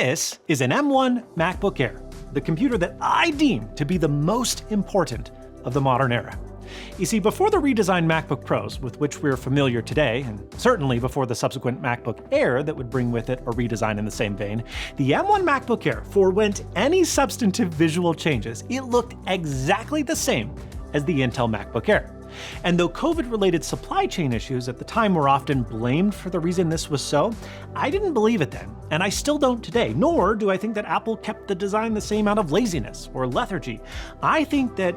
This is an M1 MacBook Air, the computer that I deem to be the most important of the modern era. You see, before the redesigned MacBook Pros, with which we're familiar today, and certainly before the subsequent MacBook Air that would bring with it a redesign in the same vein, the M1 MacBook Air forewent any substantive visual changes. It looked exactly the same as the Intel MacBook Air. And though COVID-related supply chain issues at the time were often blamed for the reason this was so, I didn't believe it then, and I still don't today, nor do I think that Apple kept the design the same out of laziness or lethargy. I think that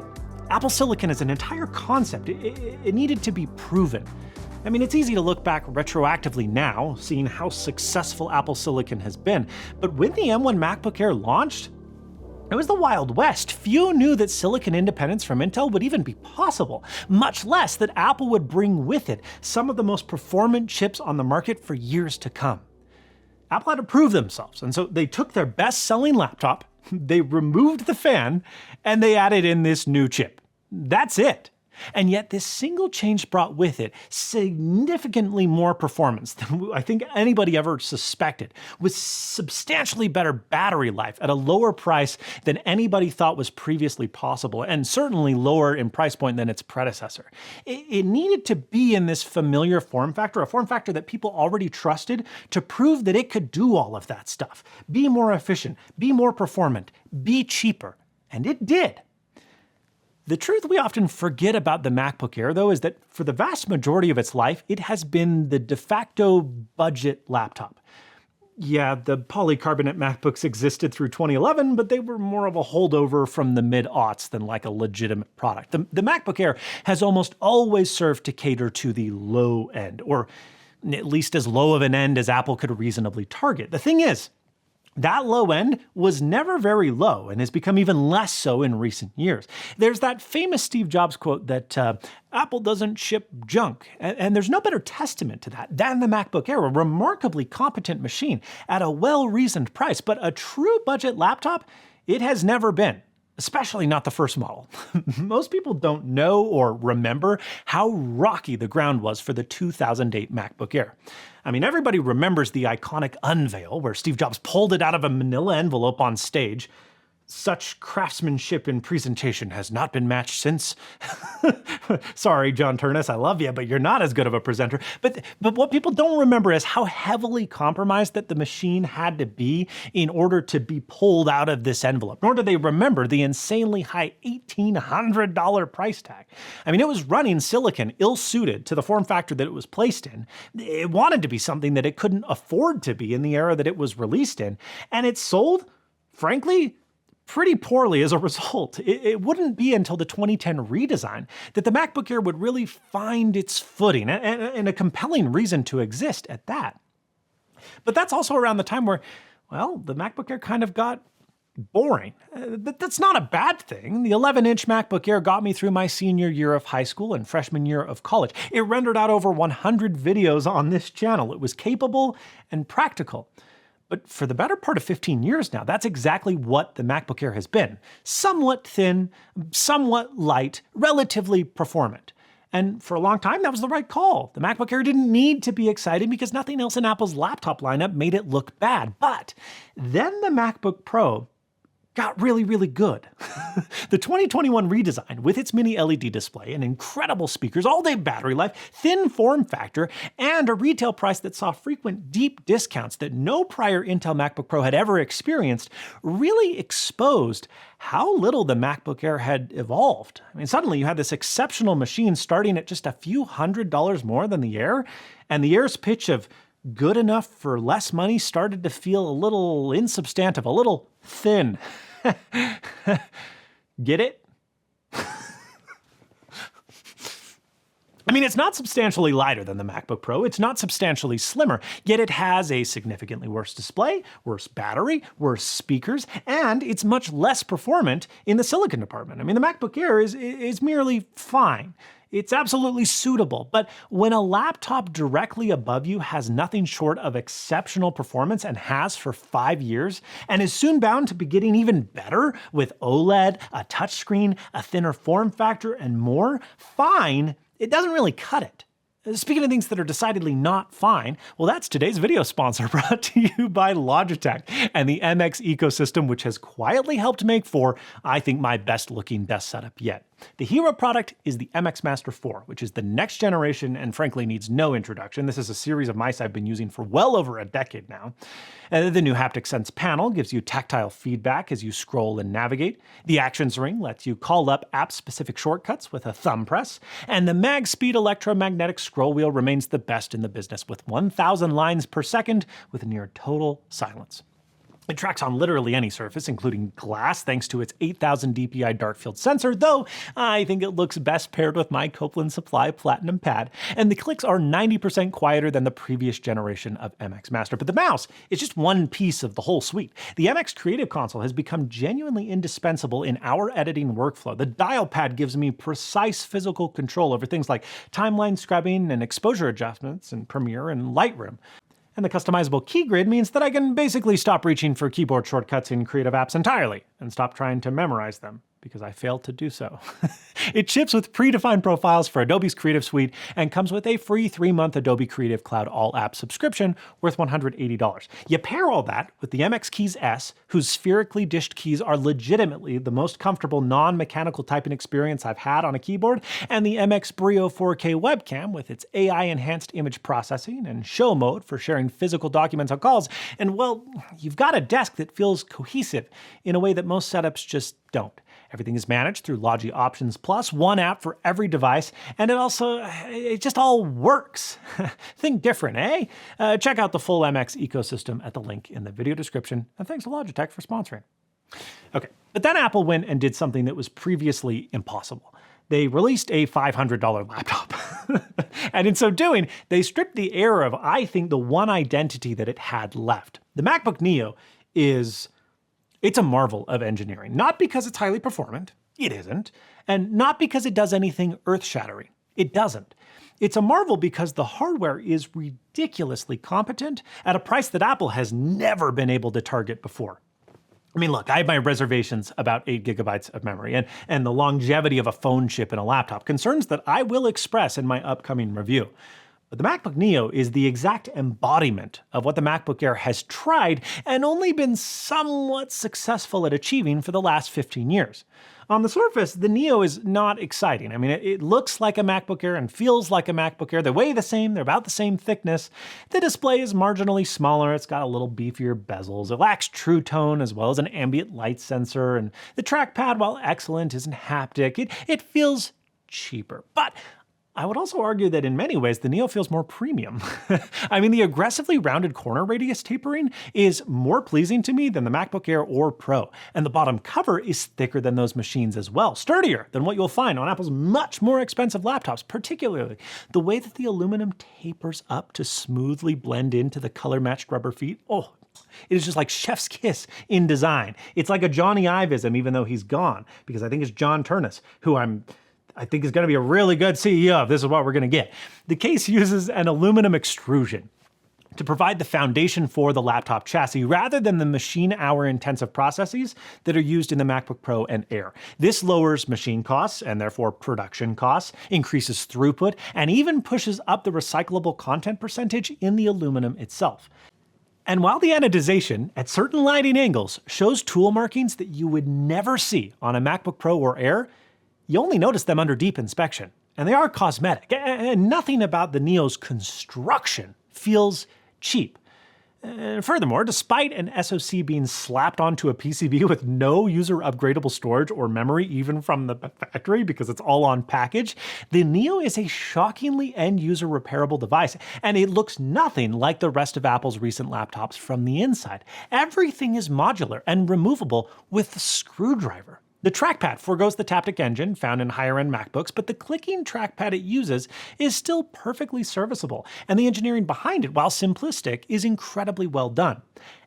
Apple Silicon is an entire concept. It needed to be proven. I mean, it's easy to look back retroactively now, seeing how successful Apple Silicon has been, but when the M1 MacBook Air launched, it was the Wild West. Few knew that silicon independence from Intel would even be possible, much less that Apple would bring with it some of the most performant chips on the market for years to come. Apple had to prove themselves, and so they took their best-selling laptop, they removed the fan, and they added in this new chip. That's it. And yet this single change brought with it significantly more performance than I think anybody ever suspected, with substantially better battery life at a lower price than anybody thought was previously possible, and certainly lower in price point than its predecessor. It needed to be in this familiar form factor, a form factor that people already trusted, to prove that it could do all of that stuff, be more efficient, be more performant, be cheaper. And it did. The truth we often forget about the MacBook Air, though, is that for the vast majority of its life, it has been the de facto budget laptop. Yeah, the polycarbonate MacBooks existed through 2011, but they were more of a holdover from the mid-aughts than like a legitimate product. The MacBook Air has almost always served to cater to the low end, or at least as low of an end as Apple could reasonably target. The thing is, that low end was never very low and has become even less so in recent years. There's that famous Steve Jobs quote that Apple doesn't ship junk, and there's no better testament to that than the MacBook Air, a remarkably competent machine at a well-reasoned price, but a true budget laptop it has never been. Especially not the first model. Most people don't know or remember how rocky the ground was for the 2008 MacBook Air. I mean, everybody remembers the iconic unveil where Steve Jobs pulled it out of a manila envelope on stage. Such craftsmanship in presentation has not been matched since. Sorry, John Turnus, I love you, but you're not as good of a presenter. But what people don't remember is how heavily compromised that the machine had to be in order to be pulled out of this envelope. Nor do they remember the insanely high $1,800 price tag. I mean, it was running silicon ill-suited to the form factor that it was placed in. It wanted to be something that it couldn't afford to be in the era that it was released in. And it sold, frankly, pretty poorly as a result. It wouldn't be until the 2010 redesign that the MacBook Air would really find its footing, and a compelling reason to exist at that. But that's also around the time where, well, the MacBook Air kind of got boring. That's not a bad thing. The 11-inch MacBook Air got me through my senior year of high school and freshman year of college. It rendered out over 100 videos on this channel. It was capable and practical. But for the better part of 15 years now, that's exactly what the MacBook Air has been. Somewhat thin, somewhat light, relatively performant. And for a long time, that was the right call. The MacBook Air didn't need to be exciting because nothing else in Apple's laptop lineup made it look bad. But then the MacBook Pro got really, really good. The 2021 redesign, with its mini LED display and incredible speakers, all-day battery life, thin form factor, and a retail price that saw frequent deep discounts that no prior Intel MacBook Pro had ever experienced, really exposed how little the MacBook Air had evolved. I mean, suddenly you had this exceptional machine starting at just a few $100s more than the Air, and the Air's pitch of good enough for less money started to feel a little insubstantive, a little thin. Get it? I mean, it's not substantially lighter than the MacBook Pro, it's not substantially slimmer, yet it has a significantly worse display, worse battery, worse speakers, and it's much less performant in the silicon department. I mean, the MacBook Air is merely fine. It's absolutely suitable, but when a laptop directly above you has nothing short of exceptional performance and has for 5 years, and is soon bound to be getting even better with OLED, a touchscreen, a thinner form factor, and more, fine, it doesn't really cut it. Speaking of things that are decidedly not fine, well, that's today's video sponsor, brought to you by Logitech and the MX ecosystem, which has quietly helped make for, I think, my best looking desk setup yet. The hero product is the MX Master 4, which is the next generation and frankly needs no introduction. This is a series of mice I've been using for well over a decade now. The new haptic sense panel gives you tactile feedback as you scroll and navigate. The actions ring lets you call up app-specific shortcuts with a thumb press. And the MagSpeed electromagnetic scroll wheel remains the best in the business with 1,000 lines per second with near total silence. It tracks on literally any surface, including glass, thanks to its 8,000 dpi dark field sensor, though I think it looks best paired with my Copeland Supply Platinum pad, and the clicks are 90% quieter than the previous generation of MX Master. But the mouse is just one piece of the whole suite. The MX Creative Console has become genuinely indispensable in our editing workflow. The dial pad gives me precise physical control over things like timeline scrubbing and exposure adjustments in Premiere and Lightroom. And the customizable key grid means that I can basically stop reaching for keyboard shortcuts in creative apps entirely and stop trying to memorize them, because I failed to do so. It ships with predefined profiles for Adobe's Creative Suite and comes with a free 3-month Adobe Creative Cloud all-app subscription worth $180. You pair all that with the MX Keys S, whose spherically dished keys are legitimately the most comfortable non-mechanical typing experience I've had on a keyboard, and the MX Brio 4K webcam with its AI-enhanced image processing and show mode for sharing physical documents on calls, and well, you've got a desk that feels cohesive in a way that most setups just don't. Everything is managed through Logi Options Plus, one app for every device, and it just all works. Think different, eh? Check out the full MX ecosystem at the link in the video description, and thanks to Logitech for sponsoring. Okay, but then Apple went and did something that was previously impossible. They released a $500 laptop. And in so doing, they stripped the Air of, I think, the one identity that it had left. The MacBook Neo it's a marvel of engineering, not because it's highly performant, it isn't, and not because it does anything earth-shattering, it doesn't. It's a marvel because the hardware is ridiculously competent at a price that Apple has never been able to target before. I mean, look, I have my reservations about 8 gigabytes of memory and the longevity of a phone chip in a laptop, concerns that I will express in my upcoming review. But the MacBook Neo is the exact embodiment of what the MacBook Air has tried and only been somewhat successful at achieving for the last 15 years. On the surface, the Neo is not exciting. I mean, it looks like a MacBook Air and feels like a MacBook Air. They weigh the same, they're about the same thickness. The display is marginally smaller, it's got a little beefier bezels. It lacks True Tone as well as an ambient light sensor, and the trackpad, while excellent, isn't haptic. It feels cheaper. But I would also argue that in many ways, the Neo feels more premium. I mean, the aggressively rounded corner radius tapering is more pleasing to me than the MacBook Air or Pro, and the bottom cover is thicker than those machines as well, sturdier than what you'll find on Apple's much more expensive laptops, particularly the way that the aluminum tapers up to smoothly blend into the color-matched rubber feet. Oh, it is just like chef's kiss in design. It's like a Johnny Ivism, even though he's gone, because I think it's John Turnus, who I think is going to be a really good CEO if this is what we're going to get. The case uses an aluminum extrusion to provide the foundation for the laptop chassis rather than the machine-hour intensive processes that are used in the MacBook Pro and Air. This lowers machine costs and therefore production costs, increases throughput, and even pushes up the recyclable content percentage in the aluminum itself. And while the anodization at certain lighting angles shows tool markings that you would never see on a MacBook Pro or Air, you only notice them under deep inspection, and they are cosmetic, and nothing about the Neo's construction feels cheap. And furthermore, despite an SoC being slapped onto a PCB with no user upgradable storage or memory even from the factory because it's all on package, the Neo is a shockingly end-user repairable device, and it looks nothing like the rest of Apple's recent laptops from the inside. Everything is modular and removable with the screwdriver. The trackpad forgoes the haptic engine found in higher-end MacBooks, but the clicking trackpad it uses is still perfectly serviceable, and the engineering behind it, while simplistic, is incredibly well done.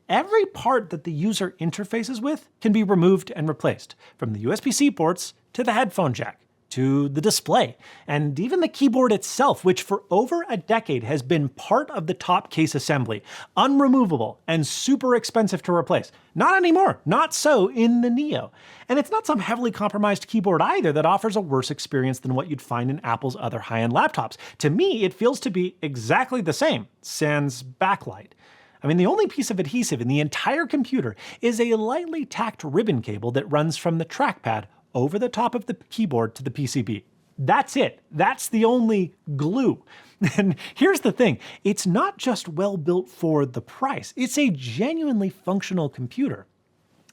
Every part that the user interfaces with can be removed and replaced, from the USB-C ports to the headphone jack. to the display, and even the keyboard itself, which for over a decade has been part of the top case assembly, unremovable and super expensive to replace. Not anymore, not so in the Neo. And it's not some heavily compromised keyboard either that offers a worse experience than what you'd find in Apple's other high-end laptops. To me, it feels to be exactly the same, sans backlight. I mean, the only piece of adhesive in the entire computer is a lightly tacked ribbon cable that runs from the trackpad over the top of the keyboard to the PCB. That's it. That's the only glue. And here's the thing, it's not just well built for the price, it's a genuinely functional computer.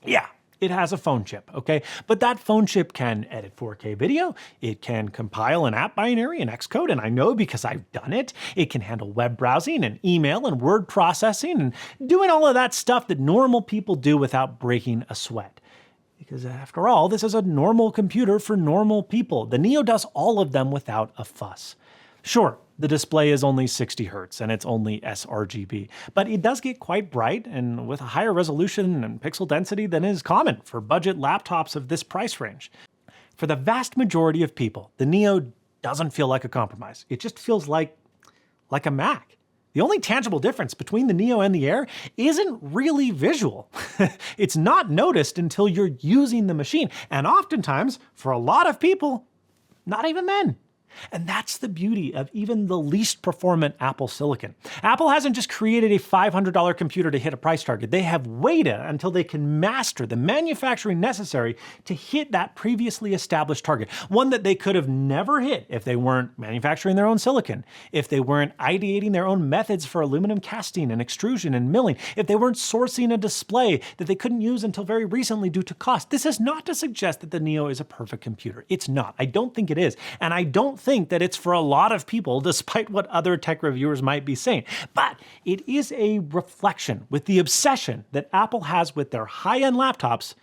Yeah, it has a phone chip, okay? But that phone chip can edit 4K video, it can compile an app binary in Xcode, and I know because I've done it. It can handle web browsing and email and word processing and doing all of that stuff that normal people do without breaking a sweat. Because after all, this is a normal computer for normal people. The Neo does all of them without a fuss. Sure, the display is only 60 Hz and it's only sRGB, but it does get quite bright and with a higher resolution and pixel density than is common for budget laptops of this price range. For the vast majority of people, the Neo doesn't feel like a compromise. It just feels like a Mac. The only tangible difference between the Neo and the Air isn't really visual. It's not noticed until you're using the machine, and oftentimes, for a lot of people, not even then. And that's the beauty of even the least performant Apple silicon. Apple hasn't just created a $500 computer to hit a price target. They have waited until they can master the manufacturing necessary to hit that previously established target, one that they could have never hit if they weren't manufacturing their own silicon, if they weren't ideating their own methods for aluminum casting and extrusion and milling, if they weren't sourcing a display that they couldn't use until very recently due to cost. This is not to suggest that the Neo is a perfect computer. It's not. I don't think it is. And I don't think that it's for a lot of people, despite what other tech reviewers might be saying. But it is a reflection with the obsession that Apple has with their high-end laptops,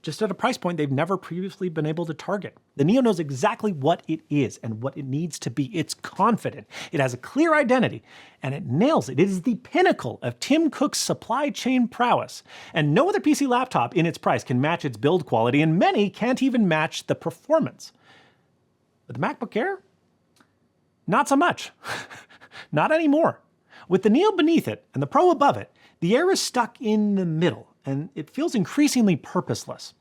just at a price point they've never previously been able to target. The Neo knows exactly what it is and what it needs to be. It's confident. It has a clear identity, and it nails it. It is the pinnacle of Tim Cook's supply chain prowess. And no other PC laptop in its price can match its build quality, and many can't even match the performance. But the MacBook Air? Not so much. Not anymore. With the Neo beneath it and the Pro above it, the Air is stuck in the middle, and it feels increasingly purposeless.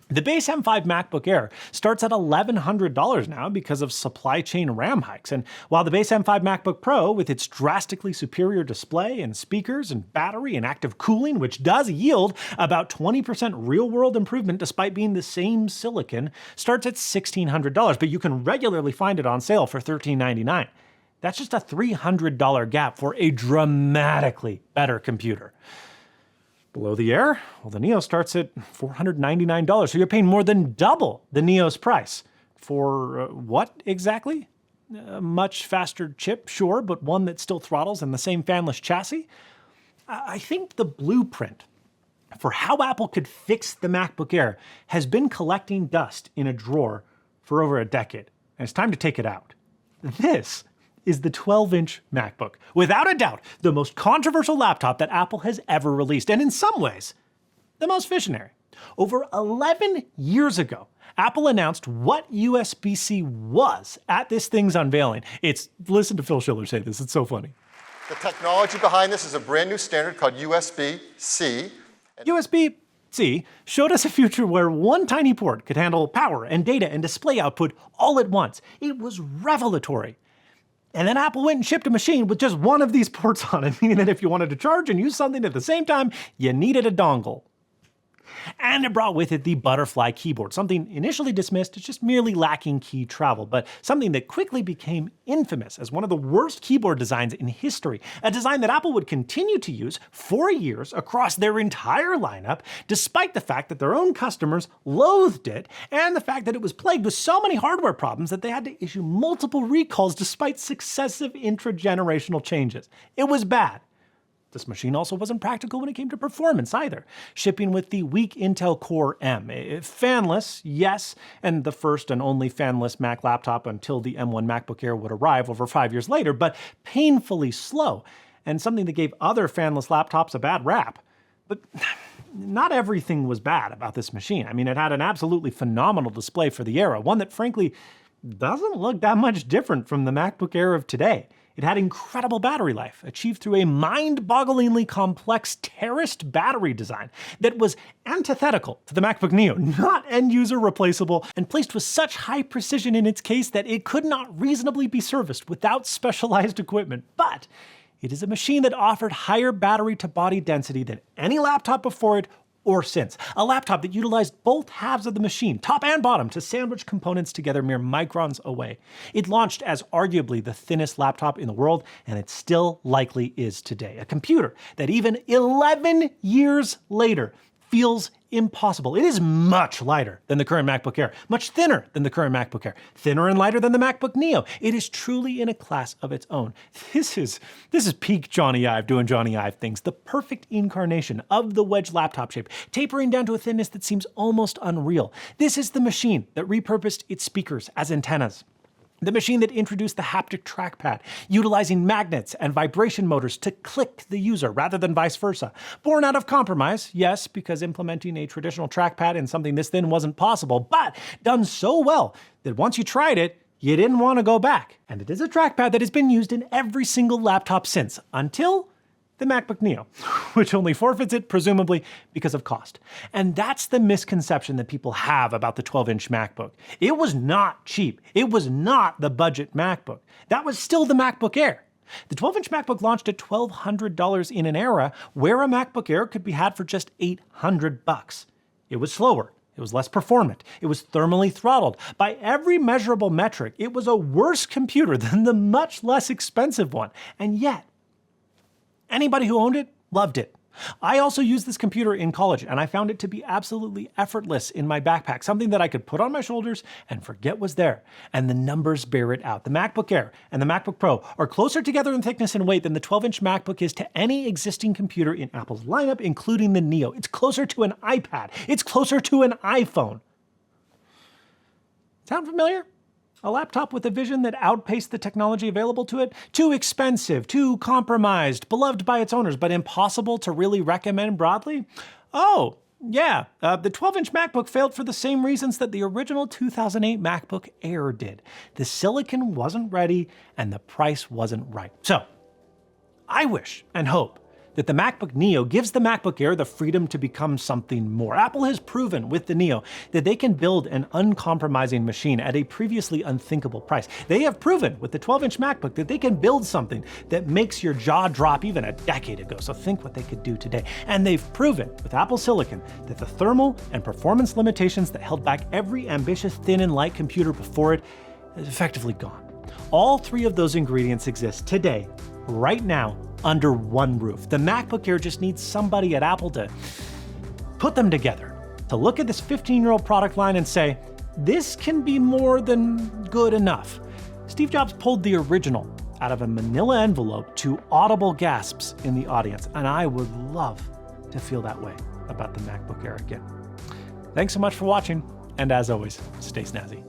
The base M5 MacBook Air starts at $1,100 now because of supply chain RAM hikes, and while the base M5 MacBook Pro, with its drastically superior display and speakers and battery and active cooling, which does yield about 20% real-world improvement despite being the same silicon, starts at $1,600, but you can regularly find it on sale for $1,399. That's just a $300 gap for a dramatically better computer. Below the Air, well, the Neo starts at $499, so you're paying more than double the Neo's price. For what exactly? A much faster chip, sure, but one that still throttles and the same fanless chassis? I think the blueprint for how Apple could fix the MacBook Air has been collecting dust in a drawer for over a decade, and it's time to take it out. This is the 12-inch MacBook. Without a doubt, the most controversial laptop that Apple has ever released, and in some ways, the most visionary. Over 11 years ago, Apple announced what USB-C was at this thing's unveiling. Listen to Phil Schiller say this, it's so funny. The technology behind this is a brand new standard called USB-C. USB-C showed us a future where one tiny port could handle power and data and display output all at once. It was revelatory. And then Apple went and shipped a machine with just one of these ports on it, meaning that if you wanted to charge and use something at the same time, you needed a dongle. And it brought with it the butterfly keyboard, something initially dismissed as just merely lacking key travel, but something that quickly became infamous as one of the worst keyboard designs in history, a design that Apple would continue to use for years across their entire lineup, despite the fact that their own customers loathed it, and the fact that it was plagued with so many hardware problems that they had to issue multiple recalls despite successive intra-generational changes. It was bad. This machine also wasn't practical when it came to performance either, shipping with the weak Intel Core M. Fanless, yes, and the first and only fanless Mac laptop until the M1 MacBook Air would arrive over 5 years later, but painfully slow, and something that gave other fanless laptops a bad rap. But not everything was bad about this machine. I mean, it had an absolutely phenomenal display for the era, one that frankly doesn't look that much different from the MacBook Air of today. It had incredible battery life, achieved through a mind-bogglingly complex terraced battery design that was antithetical to the MacBook Neo, not end-user replaceable, and placed with such high precision in its case that it could not reasonably be serviced without specialized equipment. But it is a machine that offered higher battery-to-body density than any laptop before it or since. A laptop that utilized both halves of the machine, top and bottom, to sandwich components together mere microns away. It launched as arguably the thinnest laptop in the world, and it still likely is today. A computer that even 11 years later feels impossible. It is much lighter than the current MacBook Air, much thinner than the current MacBook Air, thinner and lighter than the MacBook Neo. It is truly in a class of its own. This is peak Johnny Ive doing Johnny Ive things, the perfect incarnation of the wedge laptop shape, tapering down to a thinness that seems almost unreal. This is the machine that repurposed its speakers as antennas. The machine that introduced the haptic trackpad, utilizing magnets and vibration motors to click the user rather than vice versa. Born out of compromise, yes, because implementing a traditional trackpad in something this thin wasn't possible, but done so well that once you tried it, you didn't want to go back. And it is a trackpad that has been used in every single laptop since, until the MacBook Neo, which only forfeits it, presumably, because of cost. And that's the misconception that people have about the 12-inch MacBook. It was not cheap. It was not the budget MacBook. That was still the MacBook Air. The 12-inch MacBook launched at $1,200 in an era where a MacBook Air could be had for just $800. It was slower. It was less performant. It was thermally throttled. By every measurable metric, it was a worse computer than the much less expensive one. And yet, anybody who owned it loved it. I also used this computer in college, and I found it to be absolutely effortless in my backpack, something that I could put on my shoulders and forget was there. And the numbers bear it out. The MacBook Air and the MacBook Pro are closer together in thickness and weight than the 12-inch MacBook is to any existing computer in Apple's lineup, including the Neo. It's closer to an iPad. It's closer to an iPhone. Sound familiar? A laptop with a vision that outpaced the technology available to it? Too expensive, too compromised, beloved by its owners, but impossible to really recommend broadly? Oh, yeah, the 12-inch MacBook failed for the same reasons that the original 2008 MacBook Air did. The silicon wasn't ready, and the price wasn't right. So, I wish and hope that the MacBook Neo gives the MacBook Air the freedom to become something more. Apple has proven with the Neo that they can build an uncompromising machine at a previously unthinkable price. They have proven with the 12-inch MacBook that they can build something that makes your jaw drop even a decade ago. So think what they could do today. And they've proven with Apple Silicon that the thermal and performance limitations that held back every ambitious thin and light computer before it is effectively gone. All three of those ingredients exist today, right now, under one roof. The MacBook Air just needs somebody at Apple to put them together, to look at this 15-year-old product line and say, this can be more than good enough. Steve Jobs pulled the original out of a manila envelope to audible gasps in the audience, and I would love to feel that way about the MacBook Air again. Thanks so much for watching, and as always, stay snazzy.